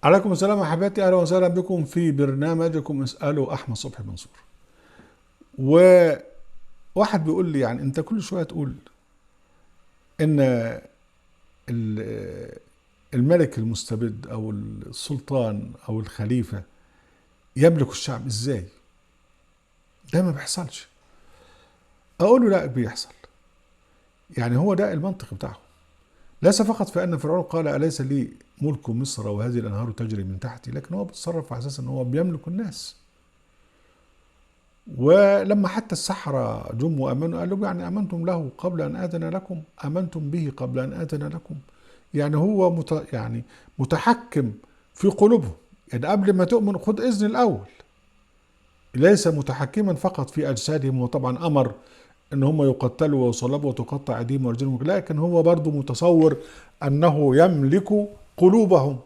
عليكم السلام أحبتي، أهلا وسهلا بكم في برنامجكم اسألوا أحمد صبحي منصور. وواحد بيقول لي يعني أنت كل شوية تقول إن ال- الملك المستبد أو السلطان أو الخليفة يملك الشعب إزاي؟ ده ما بيحصلش. أقول له لا، بيحصل. يعني هو ده المنطق بتاعه. ليس فقط في أن فرعون قال أليس لي ملك مصر وهذه الأنهار تجري من تحتي، لكن هو بيتصرف على أساس أن هو بيملك الناس. ولما حتى السحرة جم وامنوا قال لهم يعني امنتم له قبل ان اذن لكم، امنتم به قبل ان اذن لكم. يعني هو يعني متحكم في قلوبهم. يعني قبل ما تؤمن خد اذن الاول. ليس متحكما فقط في اجسادهم، وطبعا امر ان هم يقتلوا ويصلبوا وتقطع ايديهم وارجلهم، لكن هو برضه متصور انه يملك قلوبهم،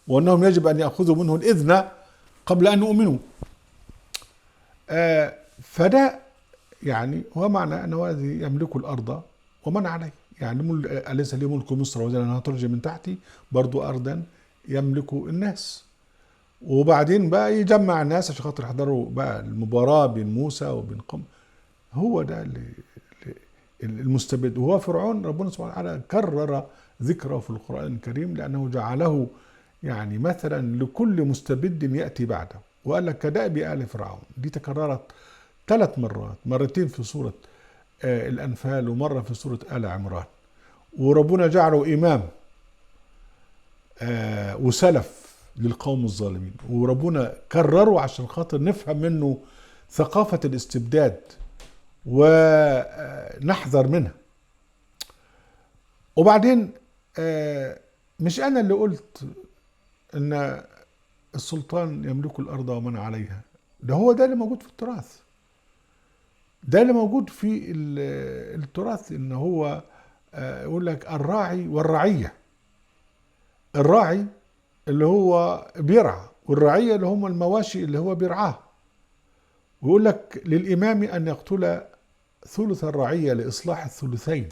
وانهم يجب ان ياخذوا منه الاذن قبل ان يؤمنوا. فده يعني هو معنى أنه الذي يملك الأرض ومن عليه. يعني أليس لي ملك مصر وإذا أنها ترجع من تحتي، برضو أرضا يملك الناس. وبعدين بقى يجمع الناس عشان خاطر يحضروا بقى المباراة بين موسى وبين قوم. هو ده المستبد. وهو فرعون ربنا سبحانه وتعالى كرر ذكره في القرآن الكريم لأنه جعله يعني مثلا لكل مستبد يأتي بعده. وقال لك كدأب آل فرعون. دي تكررت 3 مرات، مرتين في سورة الأنفال ومرة في سورة آل عمران. وربنا جعله إمام وسلف للقوم الظالمين، وربنا كرره عشان خاطر نفهم منه ثقافة الاستبداد ونحذر منها. وبعدين مش أنا اللي قلت إن السلطان يملك الأرض ومن عليها. ده هو ده اللي موجود في التراث. ده اللي موجود في التراث، إن هو يقول لك الراعي والرعية. الراعي اللي هو بيرعى، والرعية اللي هم المواشي اللي هو بيرعاها. ويقول لك للإمام أن يقتل ثلث الرعية لإصلاح الثلثين.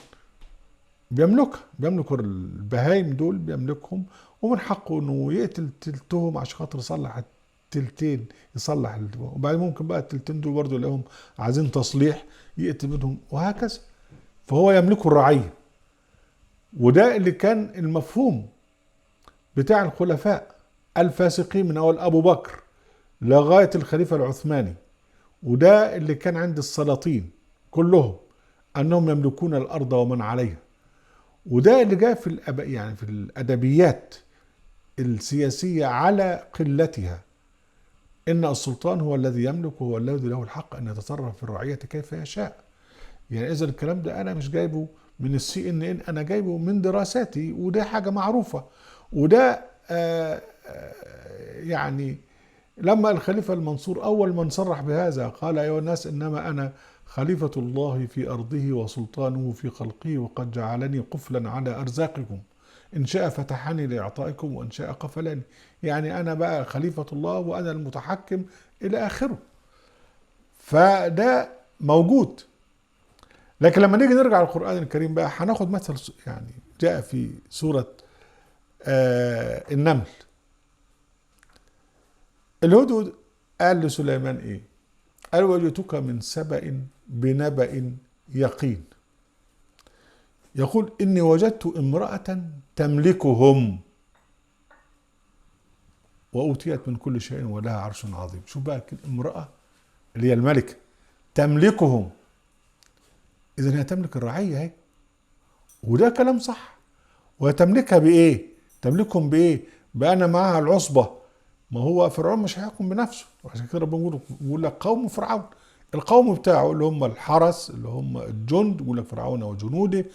بيملك البهايم دول، بيملكهم. ومن حقه انه يقتل تلتهم عشان خاطر يصلح التلتين، يصلح وبعدين ممكن بقى التلتين دول برضه لهم عايزين تصليح، يقتل منهم وهكذا. فهو يملك الرعية. وده اللي كان المفهوم بتاع الخلفاء الفاسقين من اول ابو بكر لغاية الخليفة العثماني. وده اللي كان عند السلاطين كلهم، انهم يملكون الارض ومن عليها. وده اللي جاء في يعني في الادبيات السياسية على قلتها، ان السلطان هو الذي يملك وهو الذي له الحق ان يتصرف في الرعية كيف يشاء. يعني اذا الكلام ده انا مش جايبه من CNN، انا جايبه من دراساتي، وده حاجة معروفة. وده يعني لما الخليفة المنصور أول من صرح بهذا قال أيها الناس إنما أنا خليفة الله في أرضه وسلطانه في خلقه، وقد جعلني قفلا على أرزاقكم، إن شاء فتحني لإعطائكم وإن شاء قفلني. يعني أنا بقى خليفة الله وأنا المتحكم إلى آخره. فده موجود. لكن لما نيجي نرجع للقرآن الكريم بقى هناخد مثل يعني جاء في سورة النمل. الهدهد قال لسليمان ايه؟ قال وجئتك من سبأ بنبأ يقين. يقول اني وجدت امرأة تملكهم وأوتيت من كل شيء ولها عرش عظيم. شوف بقى امرأة اللي هي الملكة تملكهم، اذا هي تملك الرعية اهي. وده كلام صح. وتملكها بايه؟ تملكهم بايه؟ بأن معها العصبة. ما هو فرعون مش هيحكم بنفسه، وعشان كده ربنا بيقول لك قوم فرعون. القوم بتاعه اللي هم الحرس، اللي هم الجند، يقول لك فرعون وجنوده،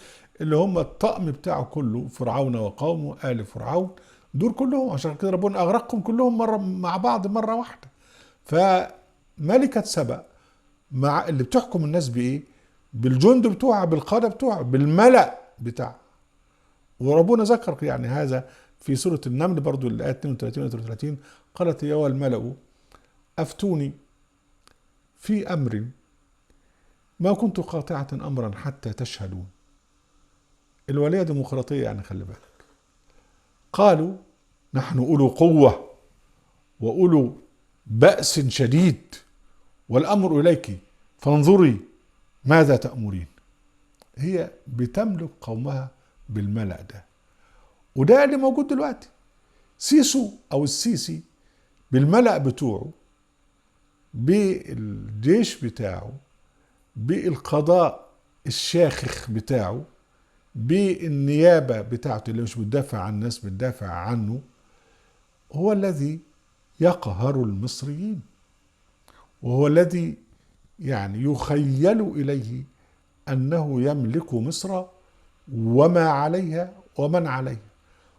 اللي هم الطقم بتاعه كله فرعون وقومه آل فرعون. دول كلهم عشان كده ربنا أغرقهم كلهم مرة مع بعض مرة واحدة. فملكة سبأ مع اللي بتحكم الناس بإيه؟ بالجند بتوعها، بالقادة بتوعها، بالملأ بتاعها. وربنا ذكر يعني هذا في سورة النمل برضو الآيات 32 و 33. قالت يا أيها الملأ أفتوني في أمر ما كنت قاطعة أمرا حتى تشهدون. الولاية ديمقراطية يعني، خلي بالك. قالوا نحن أولو قوة وأولو بأس شديد والأمر إليك فانظري ماذا تأمرين. هي بتملك قومها بالملأ ده، وده اللي موجود دلوقتي. سيسو أو السيسي بالملأ بتوعه، بالجيش بتاعه، بالقضاء الشاخخ بتاعه، بالنيابة بتاعته اللي مش بتدافع عن الناس، بتدافع عنه، هو الذي يقهر المصريين، وهو الذي يعني يخيل إليه أنه يملك مصر وما عليها ومن عليها،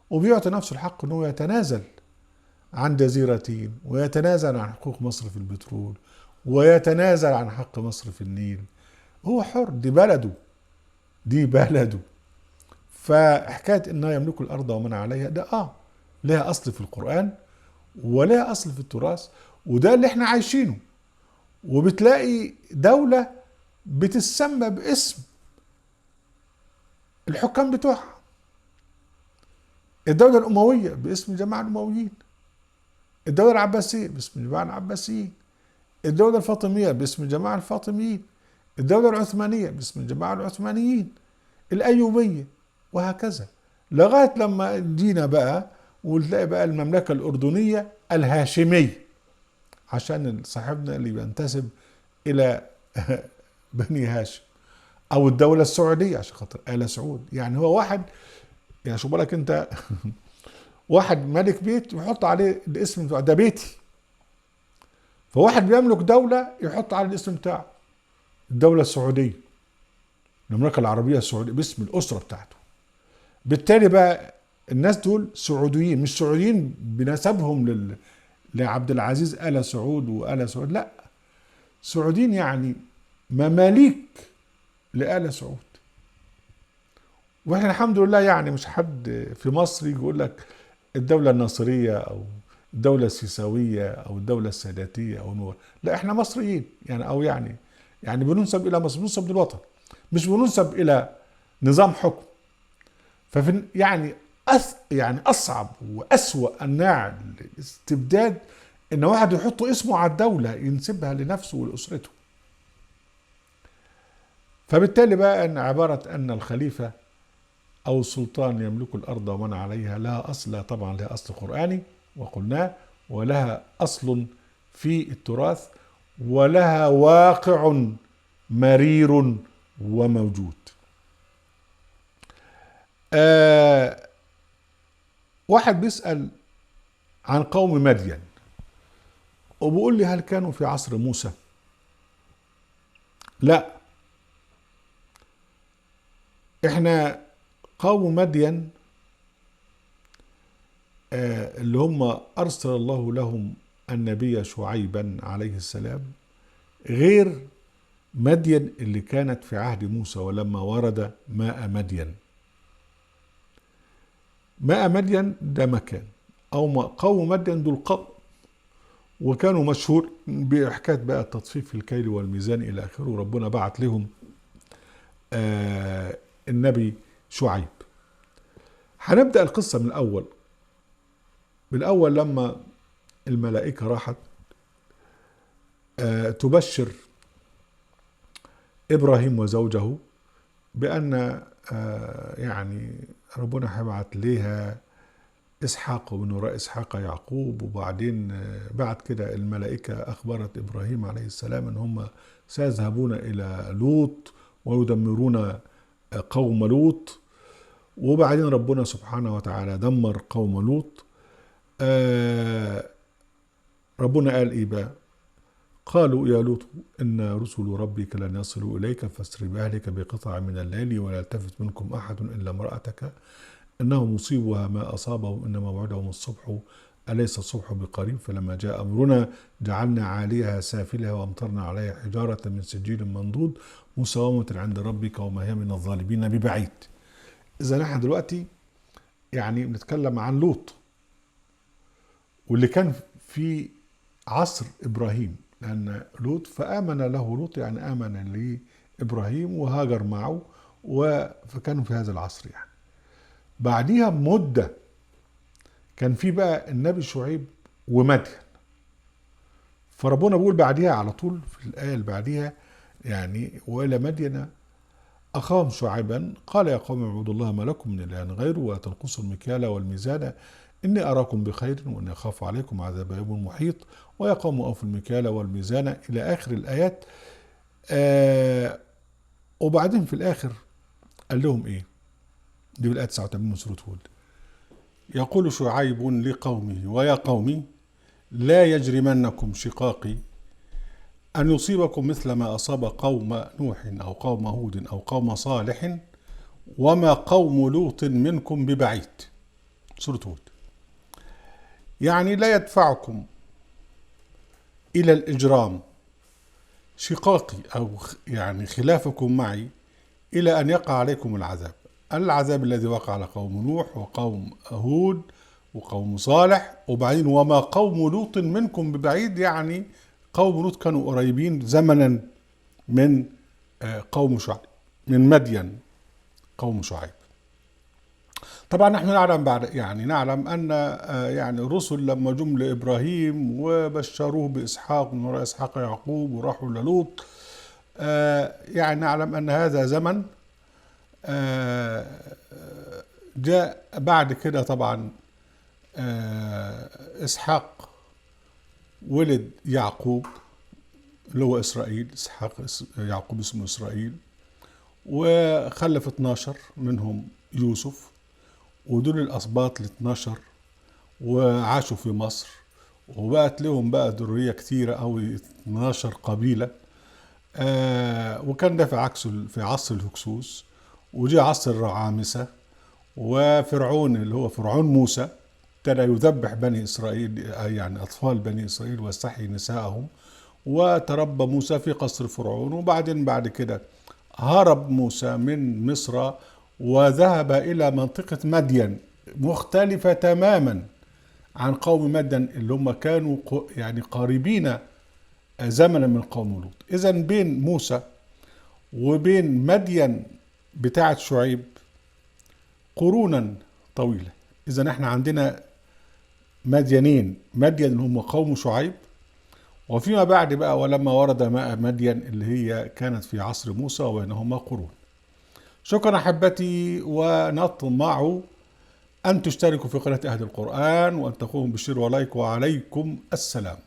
وبيعطي نفسه الحق أنه يتنازل عن جزيرتين، ويتنازل عن حقوق مصر في البترول، ويتنازل عن حق مصر في النيل. هو حر، دي بلده، دي بلده. فحكاية انه يملك الارض ومن عليها ده لها اصل في القرآن ولها اصل في التراث، وده اللي احنا عايشينه. وبتلاقي دولة بتسمى باسم الحكام بتوعها. الدولة الأموية باسم الجماعة الأمويين، الدولة العباسية باسم الجماعة العباسيين، الدولة الفاطمية باسم الجماعة الفاطميين، الدولة العثمانية باسم الجماعة العثمانيين، الأيوبية، وهكذا لغاية لما جينا بقى وتلاقي بقى المملكة الأردنية الهاشمية، عشان صاحبنا اللي بينتسب إلى بني هاشم، أو الدولة السعودية عشان خاطر آل سعود. يعني هو واحد، يعني شو بالك أنت واحد ملك بيت يحط عليه الاسم بتاعه، ده بيتي. فواحد بيملك دولة يحط عليه الاسم بتاعه، الدولة السعودية، المملكة العربية السعودية، باسم الأسرة بتاعته. بالتالي بقى الناس دول سعوديين، مش سعوديين بنسبهم لعبد العزيز آل سعود وآل سعود، لا، سعوديين يعني مماليك لآل سعود. واحنا الحمد لله يعني مش حد في مصر يقول لك الدولة الناصرية أو الدولة السيساوية أو الدولة الساداتية أو نور، لا، احنا مصريين يعني، أو يعني بننسب إلى مصر، بننسب للوطن، مش بننسب إلى نظام حكم. ففي يعني أصعب وأسوأ أنواع الاستبداد إن واحد يحط اسمه على الدولة ينسبها لنفسه ولأسرته. فبالتالي بقى أن عبارة أن الخليفة أو السلطان يملك الأرض ومن عليها لها أصل، طبعا لها أصل قرآني وقلناه، ولها أصل في التراث، ولها واقع مرير وموجود. واحد بيسأل عن قوم مدين وبيقول لي هل كانوا في عصر موسى؟ لا، احنا قوم مدين اللي هم أرسل الله لهم النبي شعيبا عليه السلام، غير مدين اللي كانت في عهد موسى ولما ورد ماء مدين. ماء مدين ده مكان، أو قوم مدين دول قوم، وكانوا مشهور بحكاية بقى التطفيف في الكيل والميزان إلى آخره. ربنا بعت لهم النبي شعيب. هنبدأ القصة من الأول. بالأول لما الملائكة راحت تبشر إبراهيم وزوجه بأن يعني ربنا هيبعت ليها إسحاق، ومن وراء إسحاق يعقوب. وبعدين بعد كده الملائكة أخبرت إبراهيم عليه السلام أن هم سيذهبون إلى لوط ويدمرون قوم لوط. وبعدين ربنا سبحانه وتعالى دمر قوم لوط. ربنا قال إيه بقى؟ قالوا يا لوط إن رسل ربك لن يصلوا إليك فاسر بأهلك بقطع من الليل ولا يلتفت منكم أحد إلا امرأتك إنه مصيبها ما أصابهم إن موعدهم الصبح أليس الصبح بقريب. فلما جاء أمرنا جعلنا عاليها سافلها وأمطرنا عليها حجارة من سجيل منضود مسومة عند ربك وما هي من الظالمين ببعيد. إذا نحن دلوقتي يعني بنتكلم عن لوط واللي كان في عصر إبراهيم، لأن لوط فآمن له لوط يعني آمن لإبراهيم وهاجر معه، فكانوا في هذا العصر. يعني بعديها بمدة كان في بقى النبي شعيب ومدين. فربنا بيقول بعديها على طول في الآية اللي بعديها يعني وإلى مدين أخاهم شعيبا قال يا قوم اعبدوا الله ما لكم من إله غيره ولا تنقصوا المكيال والميزان إني أراكم بخير وإني أخاف عليكم عذاب يوم محيط ويا قوم أوفوا المكيال والميزان إلى آخر الآيات. وبعدين في الآخر قال لهم إيه؟ دي بالآية 89 من سورة هود. يقول شعيب لقومه ويا قومي لا يجرمنكم شقاقي أن يصيبكم مثل ما أصاب قوم نوح أو قوم هود أو قوم صالح وما قوم لوط منكم ببعيد. سورة هود. يعني لا يدفعكم إلى الإجرام شقاقي أو يعني خلافكم معي إلى أن يقع عليكم العذاب الذي وقع على قوم نوح وقوم هود وقوم صالح. وبعدين وما قوم لوط منكم ببعيد، يعني قوم لوط كانوا قريبين زمنا من قوم شعيب، من مدين قوم شعيب. طبعا نحن نعلم نعلم ان يعني الرسل لما جم لابراهيم وبشروه باسحاق من وراء اسحاق يعقوب وراحوا للوط، يعني نعلم ان هذا زمن جاء بعد كده. طبعا اسحاق ولد يعقوب اللي هو اسرائيل، يعقوب اسمه اسرائيل، وخلف 12 منهم يوسف، ودول الاسباط ال12 وعاشوا في مصر، وبقت لهم بقى ذريه كتيره قوي 12 قبيله. وكان ده في عصر الهكسوس، وجاء عصر الرعامسه، وفرعون اللي هو فرعون موسى ابتدى يذبح بني اسرائيل، يعني اطفال بني اسرائيل ويستحيي نساءهم، وتربى موسى في قصر فرعون. وبعدين بعد كده هرب موسى من مصر وذهب إلى منطقة مدين مختلفة تماما عن قوم مدين اللي هم كانوا يعني قريبين زمنا من قوم لوط. إذا بين موسى وبين مدين بتاعة شعيب قرونا طويلة. إذا احنا عندنا مدين اللي هم قوم شعيب، وفيما بعد بقى ولما ورد ماء مدين اللي هي كانت في عصر موسى وبينهما قرون. شكرا أحبتي، ونطمع أن تشتركوا في قناة أهل القرآن وأن تقوموا بالشير ولايك، وعليكم السلام.